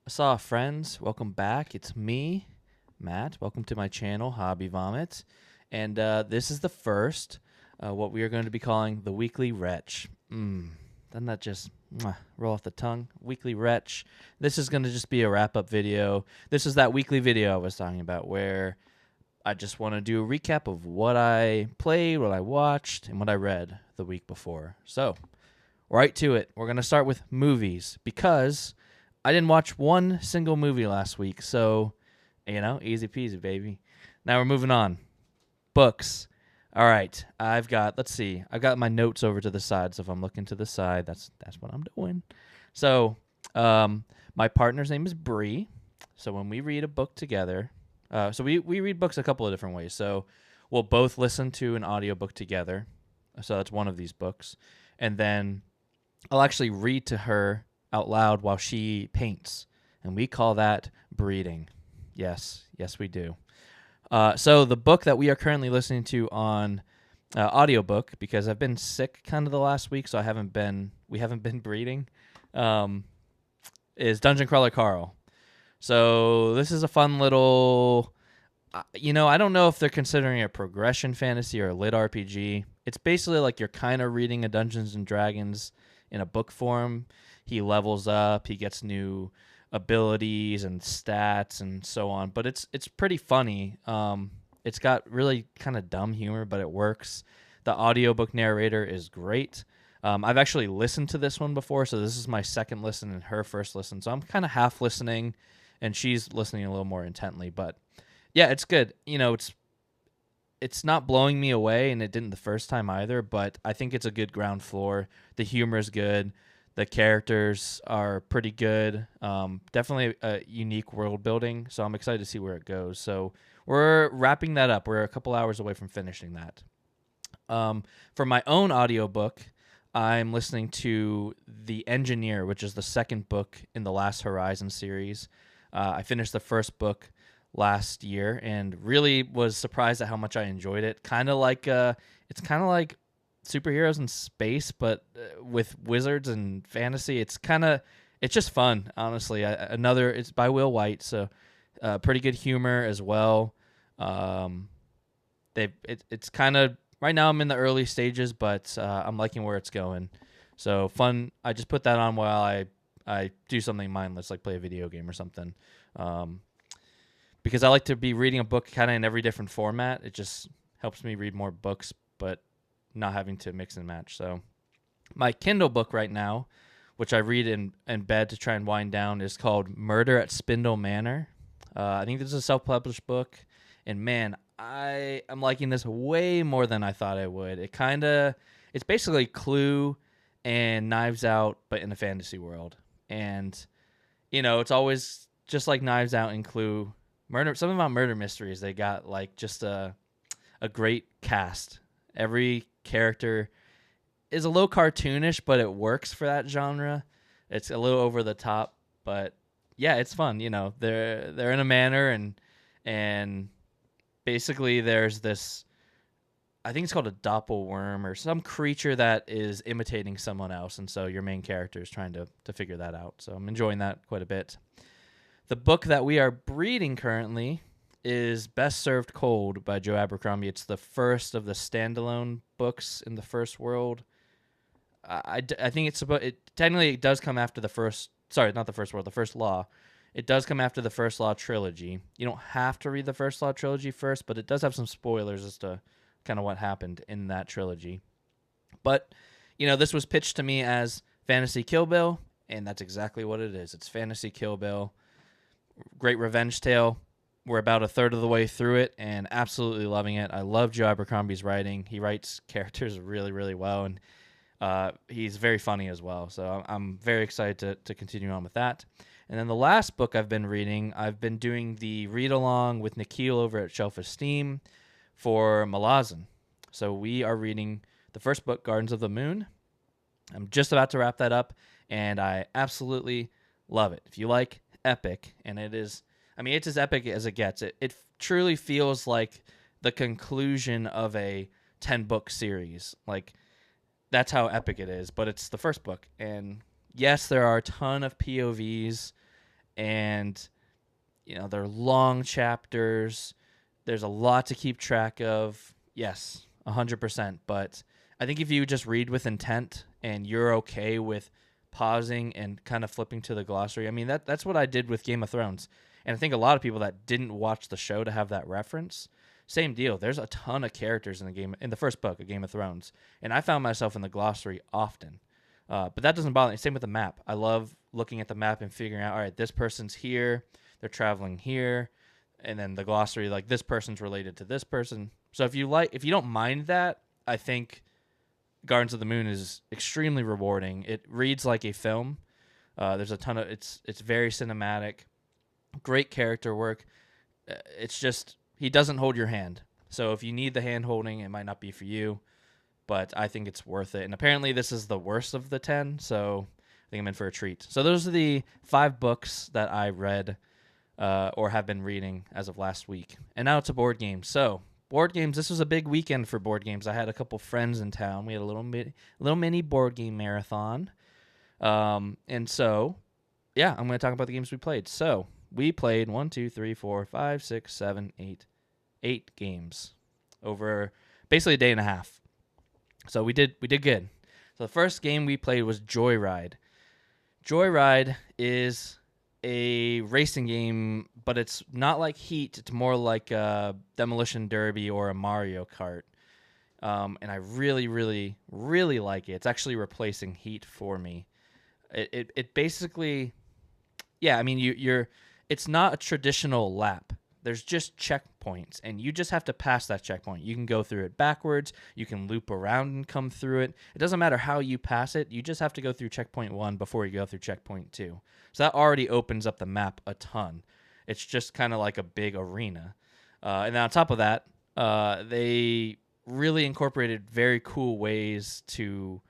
Saw friends, welcome back. It's me, Matt. Welcome to my channel, Hobby Vomit. And this is the first, what we are going to be calling the Weekly Retch. Doesn't that just roll off the tongue? Weekly Retch. This is going to just be a wrap-up video. This is that weekly video I was talking about where I just want to do a recap of what I played, what I watched, and what I read the week before. So, right to it. We're going to start with movies because I didn't watch one single movie last week. So, easy peasy, baby. Now we're moving on. Books. All right. I've got my notes over to the side. So if I'm looking to the side, that's what I'm doing. So, my partner's name is Bree. So when we read a book together, so we read books a couple of different ways. So we'll both listen to an audiobook together. So that's one of these books. And then I'll actually read to her out loud while she paints. And we call that breeding. Yes, we do. So the book that we are currently listening to on audiobook, because I've been sick kind of the last week, so we haven't been breeding, is Dungeon Crawler Carl. So this is a fun little, I don't know if they're considering it a progression fantasy or a lit RPG. It's basically like you're kind of reading a Dungeons and Dragons in a book form. He levels up, he gets new abilities and stats and so on, but it's pretty funny. It's got really kind of dumb humor, but it works. The audiobook narrator is great. I've actually listened to this one before, so this is my second listen and her first listen, so I'm kind of half listening and she's listening a little more intently, but yeah, it's good. It's not blowing me away, and it didn't the first time either, but I think it's a good ground floor. The humor is good. The characters are pretty good. Definitely a unique world building, so I'm excited to see where it goes. So we're wrapping that up. We're a couple hours away from finishing that. For my own audiobook, I'm listening to The Engineer, which is the second book in the Last Horizon series. I finished the first book last year and really was surprised at how much I enjoyed it. It's kind of like superheroes in space, but with wizards and fantasy. It's just fun, honestly. It's by Will White, so pretty good humor as well. It's kind of right now. I'm in the early stages, but I'm liking where it's going. So fun. I just put that on while I do something mindless, like play a video game or something. Because I like to be reading a book kind of in every different format. It just helps me read more books, but not having to mix and match. So my Kindle book right now, which I read in bed to try and wind down, is called Murder at Spindle Manor. I think this is a self-published book, and man, I'm liking this way more than I thought I would. It's basically Clue and Knives Out, but in a fantasy world. And, it's always just like Knives Out and Clue. Something about murder mysteries. They got like just a great cast. Every character is a little cartoonish, but it works for that genre. It's a little over the top, but yeah, it's fun. They're in a manor, and basically there's this, I think it's called a doppelworm or some creature that is imitating someone else, and so your main character is trying to figure that out. So I'm enjoying that quite a bit. The book that we are reading currently is Best Served Cold by Joe Abercrombie. It's the first of the standalone books in the First World. I think technically it does come after the first, sorry, not the First World, the First Law. It does come after the First Law trilogy. You don't have to read the First Law trilogy first, but it does have some spoilers as to kind of what happened in that trilogy. But, this was pitched to me as Fantasy Kill Bill, and that's exactly what it is. It's Fantasy Kill Bill. Great revenge tale. We're about a third of the way through it and absolutely loving it. I love Joe Abercrombie's writing. He writes characters really, really well, and he's very funny as well. So I'm very excited to continue on with that. And then the last book I've been reading, I've been doing the read-along with Nikhil over at Shelf Esteem for Malazan. So we are reading the first book, Gardens of the Moon. I'm just about to wrap that up, and I absolutely love it. If you like epic, and it's as epic as it gets. It truly feels like the conclusion of a 10-book series. Like, that's how epic it is, but it's the first book. And yes, there are a ton of POVs, and they're long chapters. There's a lot to keep track of. Yes, 100%. But I think if you just read with intent and you're okay with pausing and kind of flipping to the glossary, I mean, that's what I did with Game of Thrones. And I think a lot of people that didn't watch the show to have that reference, same deal. There's a ton of characters in the first book of Game of Thrones, and I found myself in the glossary often. But that doesn't bother me. Same with the map. I love looking at the map and figuring out, all right, this person's here, they're traveling here, and then the glossary, like this person's related to this person. So if you don't mind that, I think Gardens of the Moon is extremely rewarding. It reads like a film. There's a ton of it's very cinematic, great character work. It's just he doesn't hold your hand. So if you need the hand holding, it might not be for you, but I think it's worth it. And apparently this is the worst of the 10, so I think I'm in for a treat. So those are the 5 books that I read or have been reading as of last week. And now it's a board game. So board games, this was a big weekend for board games. I had a couple friends in town. We had a little mini board game marathon. And so, yeah, I'm going to talk about the games we played. So we played 8 games over basically a day and a half. So we did good. So the first game we played was Joyride. Joyride is a racing game, but it's not like Heat. It's more like a Demolition Derby or a Mario Kart. And I really, really, really like it. It's actually replacing Heat for me. It basically, yeah, I mean, it's not a traditional lap. There's just checkpoints, and you just have to pass that checkpoint. You can go through it backwards. You can loop around and come through it. It doesn't matter how you pass it. You just have to go through checkpoint 1 before you go through checkpoint 2. So that already opens up the map a ton. It's just kind of like a big arena. And then on top of that, they really incorporated very cool ways to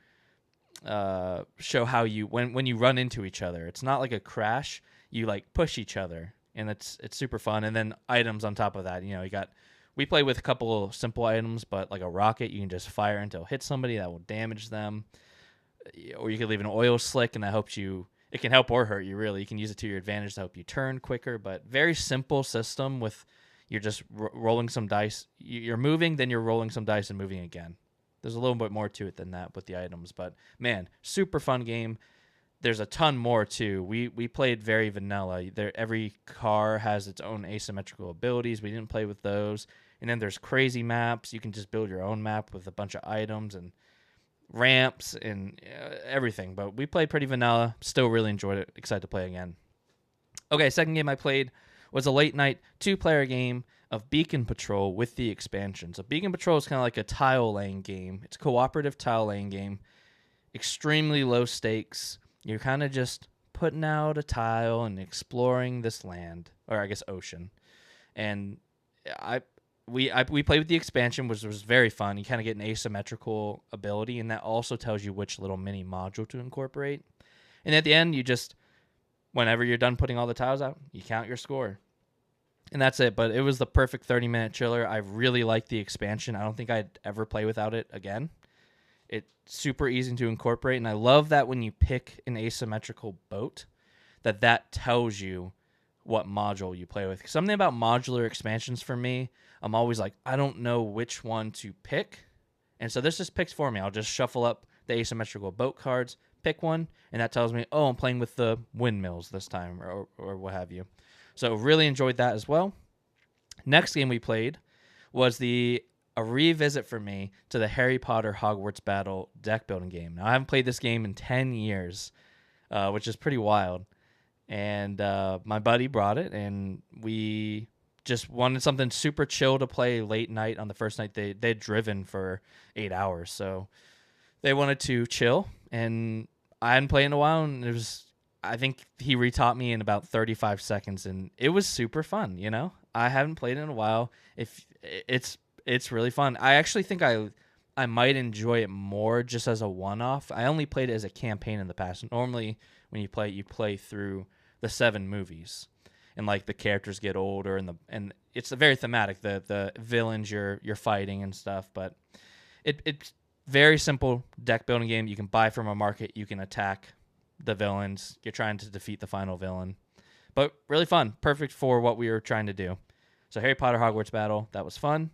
show how when you run into each other. It's not like a crash. You like push each other. And it's super fun. And then items on top of that. We play with a couple of simple items, but like a rocket, you can just fire until it hits somebody that will damage them. Or you could leave an oil slick, and that helps you. It can help or hurt you, really. You can use it to your advantage to help you turn quicker. But very simple system with you're just rolling some dice. You're moving, then you're rolling some dice and moving again. There's a little bit more to it than that with the items. But, man, super fun game. There's a ton more too. We played very vanilla. Every car has its own asymmetrical abilities. We didn't play with those. And then there's crazy maps. You can just build your own map with a bunch of items and ramps and everything. But we played pretty vanilla. Still really enjoyed it. Excited to play again. Okay, second game I played was a late night 2-player game of Beacon Patrol with the expansion. So Beacon Patrol is kind of like a tile laying game. It's a cooperative tile laying game. Extremely low stakes. You're kind of just putting out a tile and exploring this land, or I guess ocean. And we played with the expansion, which was very fun. You kind of get an asymmetrical ability, and that also tells you which little mini module to incorporate. And at the end, whenever you're done putting all the tiles out, you count your score. And that's it. But it was the perfect 30-minute chiller. I really liked the expansion. I don't think I'd ever play without it again. It's super easy to incorporate, and I love that when you pick an asymmetrical boat, that tells you what module you play with. Something about modular expansions for me, I'm always like, I don't know which one to pick, and so this just picks for me. I'll just shuffle up the asymmetrical boat cards, pick one, and that tells me, oh, I'm playing with the windmills this time, or what have you. So really enjoyed that as well. Next game we played was a revisit for me to the Harry Potter Hogwarts Battle deck building game. Now, I haven't played this game in 10 years, which is pretty wild. And my buddy brought it, and we just wanted something super chill to play late night on the first night. They'd driven for 8 hours, so they wanted to chill. And I hadn't played in a while, and I think he retaught me in about 35 seconds, and it was super fun, I haven't played in a while. It's really fun. I actually think I might enjoy it more just as a one-off. I only played it as a campaign in the past. Normally, when you play through the 7 movies, and like the characters get older, and it's very thematic. The villains you're fighting and stuff, but it's very simple deck building game. You can buy from a market. You can attack the villains. You're trying to defeat the final villain. But really fun. Perfect for what we were trying to do. So Harry Potter Hogwarts battle, that was fun.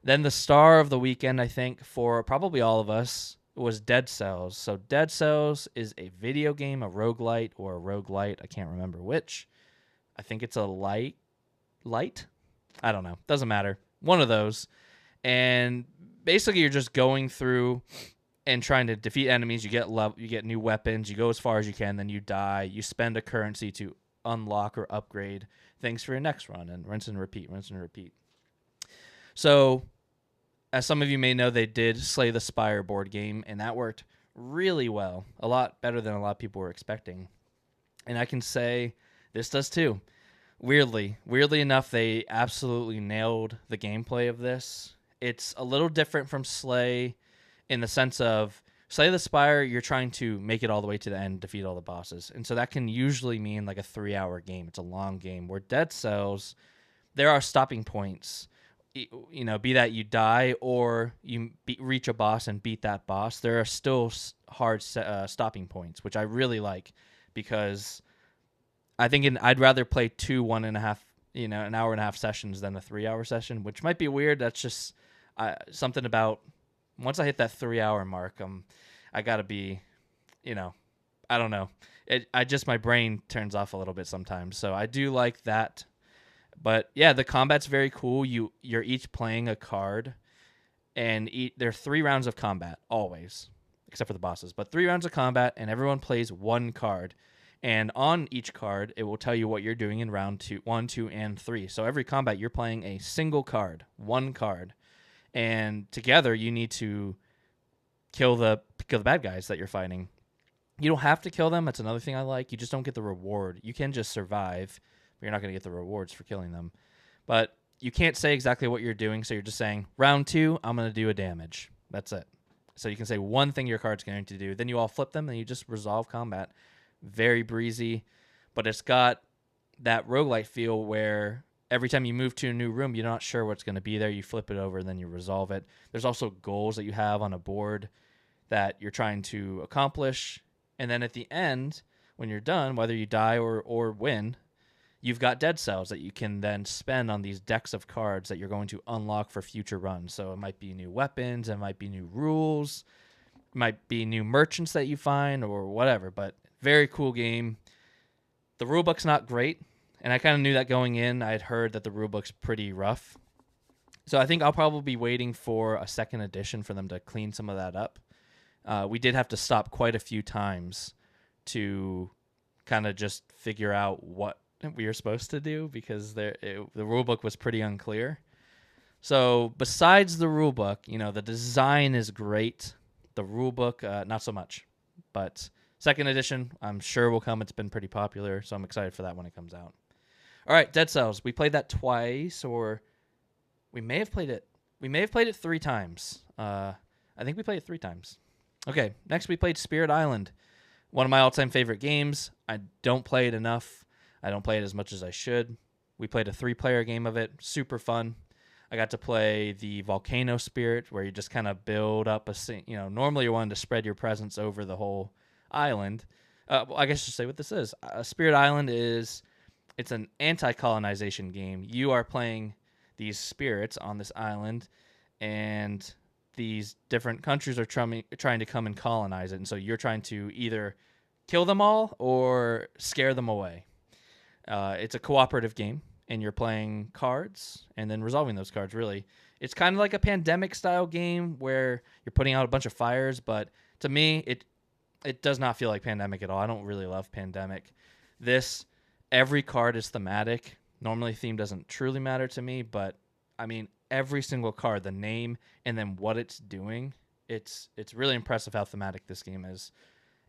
Then the star of the weekend, I think, for probably all of us, was Dead Cells. So Dead Cells is a video game, a roguelite or a roguelite. I can't remember which. I think it's a light. I don't know. Doesn't matter. One of those. And basically you're just going through and trying to defeat enemies. You get new weapons. You go as far as you can, then you die. You spend a currency to unlock or upgrade things for your next run, and rinse and repeat. So, as some of you may know, they did Slay the Spire board game, and that worked really well. A lot better than a lot of people were expecting. And I can say this does too. Weirdly enough, they absolutely nailed the gameplay of this. It's a little different from Slay in the sense of Slay the Spire, you're trying to make it all the way to the end, defeat all the bosses. And so that can usually mean like a 3-hour game. It's a long game. Where Dead Cells, there are stopping points. You know, be that you die or you reach a boss and beat that boss, there are still hard stopping points, which I really like, because I think I'd rather play 2 1.5, an hour and a half sessions than a 3-hour session, which might be weird. That's just something about once I hit that 3-hour mark, I gotta be, I don't know. My brain turns off a little bit sometimes. So I do like that. But yeah, the combat's very cool. You're each playing a card, and there are 3 rounds of combat always, except for the bosses. But 3 rounds of combat, and everyone plays 1 card. And on each card, it will tell you what you're doing in round 1, 2, and 3. So every combat, you're playing a single card, 1 card, and together you need to kill the bad guys that you're fighting. You don't have to kill them. That's another thing I like. You just don't get the reward. You can just survive, but you're not going to get the rewards for killing them. But you can't say exactly what you're doing, so you're just saying, round 2, I'm going to do a damage. That's it. So you can say one thing your card's going to do. Then you all flip them, and you just resolve combat. Very breezy, but it's got that roguelite feel where every time you move to a new room, you're not sure what's going to be there. You flip it over, and then you resolve it. There's also goals that you have on a board that you're trying to accomplish. And then at the end, when you're done, whether you die or win, you've got dead cells that you can then spend on these decks of cards that you're going to unlock for future runs. So it might be new weapons, it might be new rules, it might be new merchants that you find or whatever. But very cool game. The rulebook's not great, and I kind of knew that going in. I'd heard that the rulebook's pretty rough. So I think I'll probably be waiting for a second edition for them to clean some of that up. We did have to stop quite a few times to kind of just figure out what we were supposed to do, because the rulebook was pretty unclear. So besides the rulebook, the design is great. The rulebook, not so much. But second edition, I'm sure will come. It's been pretty popular, so I'm excited for that when it comes out. All right, Dead Cells. We played that twice, or we may have played it. We may have played it 3 times. I think we played it 3 times. Okay, next we played Spirit Island. One of my all-time favorite games. I don't play it enough. I don't play it as much as I should. We played a 3-player game of it. Super fun. I got to play the Volcano Spirit, where you just kind of build up normally you're wanting to spread your presence over the whole island. I guess I should say what this is. Spirit Island it's an anti-colonization game. You are playing these spirits on this island, and these different countries are trying to come and colonize it. And so you're trying to either kill them all or scare them away. It's a cooperative game, and you're playing cards and then resolving those cards, really. It's kind of like a Pandemic-style game where you're putting out a bunch of fires, but to me, it does not feel like Pandemic at all. I don't really love Pandemic. Every card is thematic. Normally, theme doesn't truly matter to me, but, every single card, the name, and then what it's doing, it's really impressive how thematic this game is.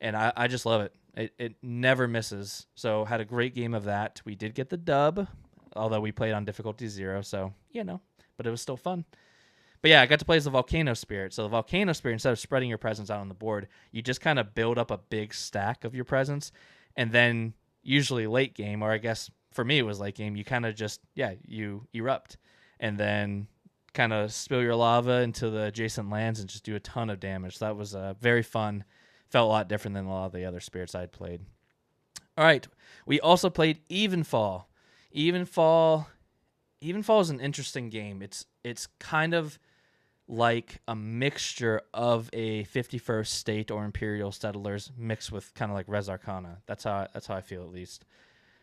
And I just love it. It never misses. So had a great game of that. We did get the dub, although we played on difficulty 0, so, but it was still fun. But yeah, I got to play as the Volcano Spirit. So the Volcano Spirit, instead of spreading your presence out on the board, you just kind of build up a big stack of your presence, and then usually late game, or I guess for me it was late game, you kind of just, you erupt, and then kind of spill your lava into the adjacent lands and just do a ton of damage. So that was very fun. Felt a lot different than a lot of the other spirits I'd played. All right. We also played Evenfall. Evenfall Evenfall is an interesting game. It's kind of like a mixture of a 51st State or Imperial Settlers mixed with kind of like Res Arcana. That's how I feel, at least.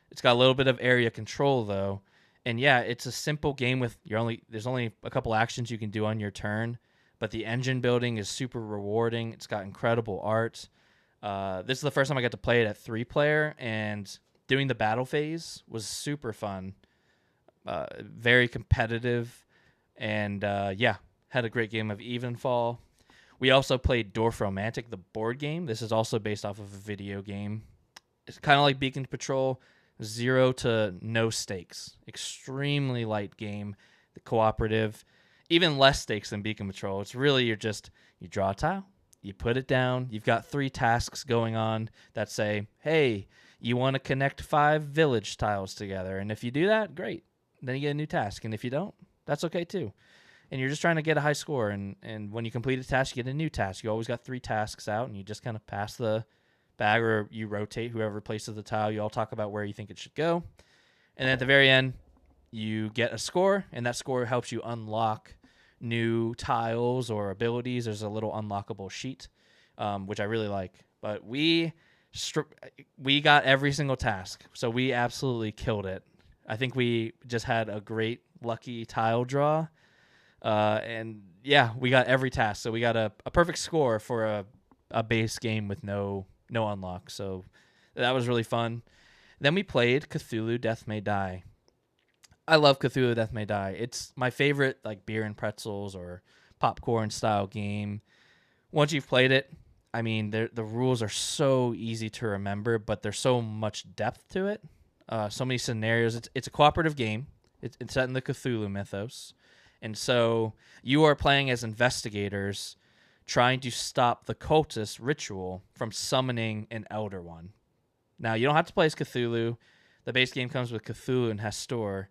It's got a little bit of area control though. And yeah, it's a simple game with there's only a couple actions you can do on your turn, but the engine building is super rewarding. It's got incredible art. This is the first time I got to play it at 3-player, and doing the battle phase was super fun. Very competitive, and yeah, had a great game of Evenfall. We also played Dwarf Romantic, the board game. This is also based off of a video game. It's kind of like Beacon Patrol, 0 to no stakes. Extremely light game. The cooperative, even less stakes than Beacon Patrol. It's really you draw a tile, you put it down. You've got 3 tasks going on that say, hey, you want to connect 5 village tiles together. And if you do that, great. Then you get a new task. And if you don't, that's okay too. And you're just trying to get a high score. And when you complete a task, you get a new task. You always got 3 tasks out, and you just kind of pass the bag, or you rotate whoever places the tile. You all talk about where you think it should go. And then at the very end, you get a score, and that score helps you unlock new tiles or abilities. There's a little unlockable sheet, which I really like. But we got every single task, so we absolutely killed it. I think we just had a great lucky tile draw, and yeah, we got every task. So we got a perfect score for a base game with no unlock. So that was really fun. Then we played Cthulhu Death May Die. I love Cthulhu Death May Die. It's my favorite like beer and pretzels or popcorn style game. Once you've played it, I mean, the rules are so easy to remember, but there's so much depth to it. So many scenarios. It's a cooperative game. It's set in the Cthulhu mythos. And so you are playing as investigators trying to stop the cultist ritual from summoning an Elder One. Now, you don't have to play as Cthulhu. The base game comes with Cthulhu and Hastur.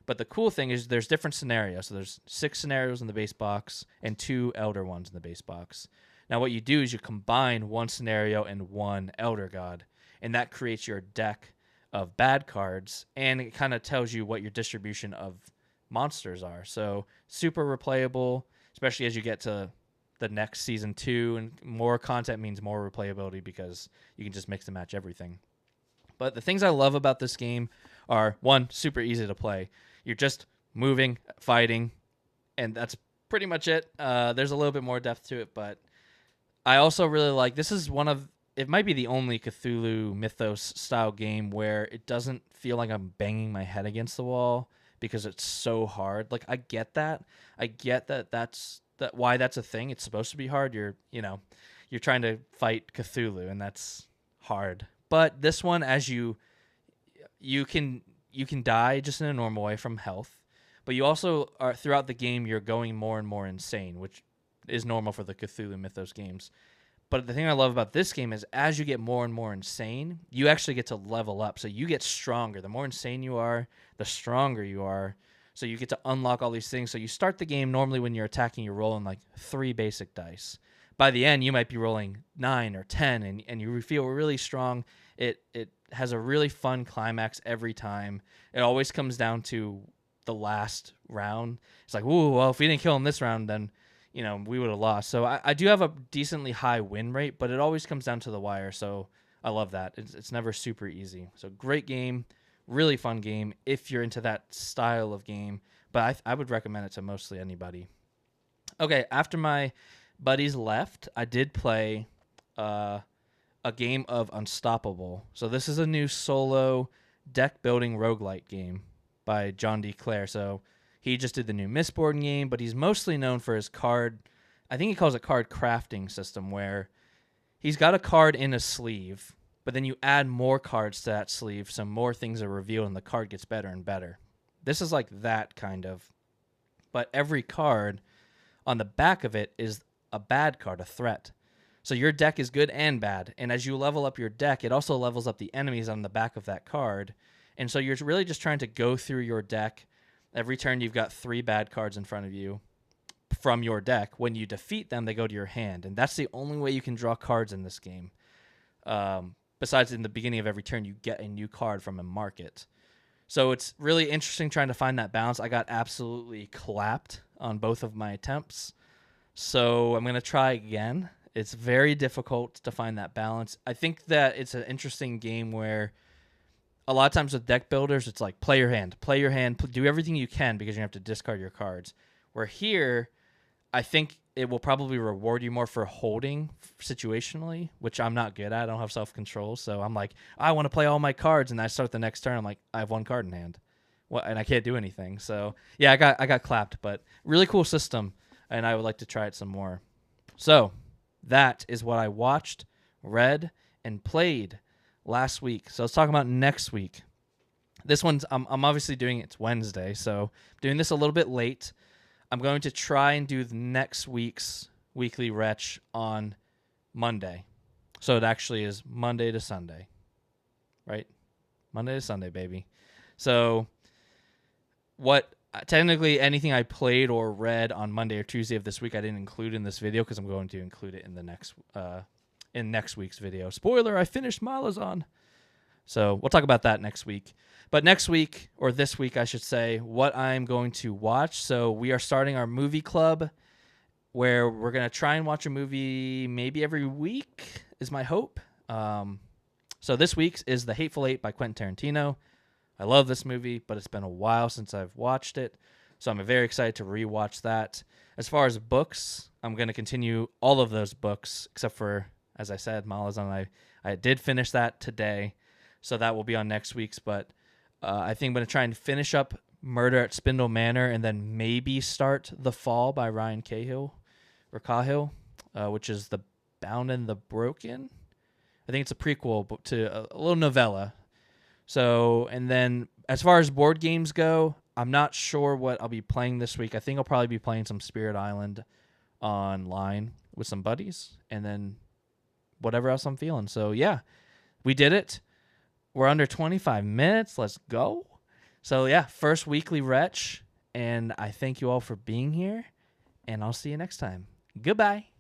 But the cool thing is there's different scenarios. So there's 6 scenarios in the base box and 2 Elder Ones in the base box. Now, what you do is you combine 1 scenario and 1 Elder God. And that creates your deck of bad cards. And it kind of tells you what your distribution of monsters are. So super replayable, especially as you get to the next season 2, and more content means more replayability because you can just mix and match everything. But the things I love about this game are, 1, super easy to play. You're just moving, fighting, and that's pretty much it. There's a little bit more depth to it, but I also really like, this is it might be the only Cthulhu Mythos style game where it doesn't feel like I'm banging my head against the wall because it's so hard. Like, I get that. That's why that's a thing. It's supposed to be hard. You're trying to fight Cthulhu, and that's hard. But this one, as you can die just in a normal way from health, but you also are, throughout the game, you're going more and more insane, which is normal for the Cthulhu Mythos games. But the thing I love about this game is as you get more and more insane, you actually get to level up. So you get stronger. The more insane you are, the stronger you are. So you get to unlock all these things. So you start the game normally when you're attacking, you're rolling like 3 basic dice. By the end, you might be rolling 9 or 10, and you feel really strong. It has a really fun climax every time. It always comes down to the last round. It's like, ooh, well, if we didn't kill him this round, then we would have lost. So I do have a decently high win rate, but it always comes down to the wire. So I love that. It's never super easy. So great game, really fun game if you're into that style of game. But I would recommend it to mostly anybody. Okay, after my buddies left, I did play a game of Unstoppable. So this is a new solo deck building roguelite game by John D. Clare. So he just did the new Mistborn game, but he's mostly known for his card, I think he calls it card crafting system, where he's got a card in a sleeve, but then you add more cards to that sleeve, so more things are revealed and the card gets better and better. This is like that kind of, but every card on the back of it is a bad card, a threat. So your deck is good and bad, and as you level up your deck, it also levels up the enemies on the back of that card. And so you're really just trying to go through your deck. Every turn you've got 3 bad cards in front of you from your deck. When you defeat them, they go to your hand, and that's the only way you can draw cards in this game. besides in the beginning of every turn, you get a new card from a market. So it's really interesting trying to find that balance. I got absolutely clapped on both of my attempts. So I'm going to try again. It's very difficult to find that balance. I think that it's an interesting game where a lot of times with deck builders, it's like play your hand, do everything you can because you have to discard your cards. Where here, I think it will probably reward you more for holding situationally, which I'm not good at. I don't have self-control. So I'm like, I want to play all my cards, and I start the next turn. I'm like, I have one card in hand. And I can't do anything. So yeah, I got clapped, but really cool system, and I would like to try it some more. So that is what I watched, read, and played last week. So let's talk about next week. This one's I'm obviously doing it's Wednesday, so I'm doing this a little bit late. I'm going to try and do next week's Weekly Retch on Monday. So it actually is Monday to Sunday. Right? Monday to Sunday, baby. So technically anything I played or read on Monday or Tuesday of this week I didn't include in this video because I'm going to include it in the next week's video. Spoiler, I finished Malazan. So we'll talk about that next week. But next week, or this week I should say, what I'm going to watch. So we are starting our movie club where we're going to try and watch a movie maybe every week is my hope. So this week's is The Hateful Eight by Quentin Tarantino. I love this movie, but it's been a while since I've watched it. So I'm very excited to rewatch that. As far as books, I'm going to continue all of those books, except for, as I said, Malazan. I did finish that today, so that will be on next week's. But I think I'm going to try and finish up Murder at Spindle Manor and then maybe start The Fall by Ryan Cahill, which is The Bound and the Broken. I think it's a prequel to a little novella. So, and then as far as board games go, I'm not sure what I'll be playing this week. I think I'll probably be playing some Spirit Island online with some buddies and then whatever else I'm feeling. So, yeah, we did it. We're under 25 minutes. Let's go. So, yeah, first Weekly Retch, and I thank you all for being here, and I'll see you next time. Goodbye.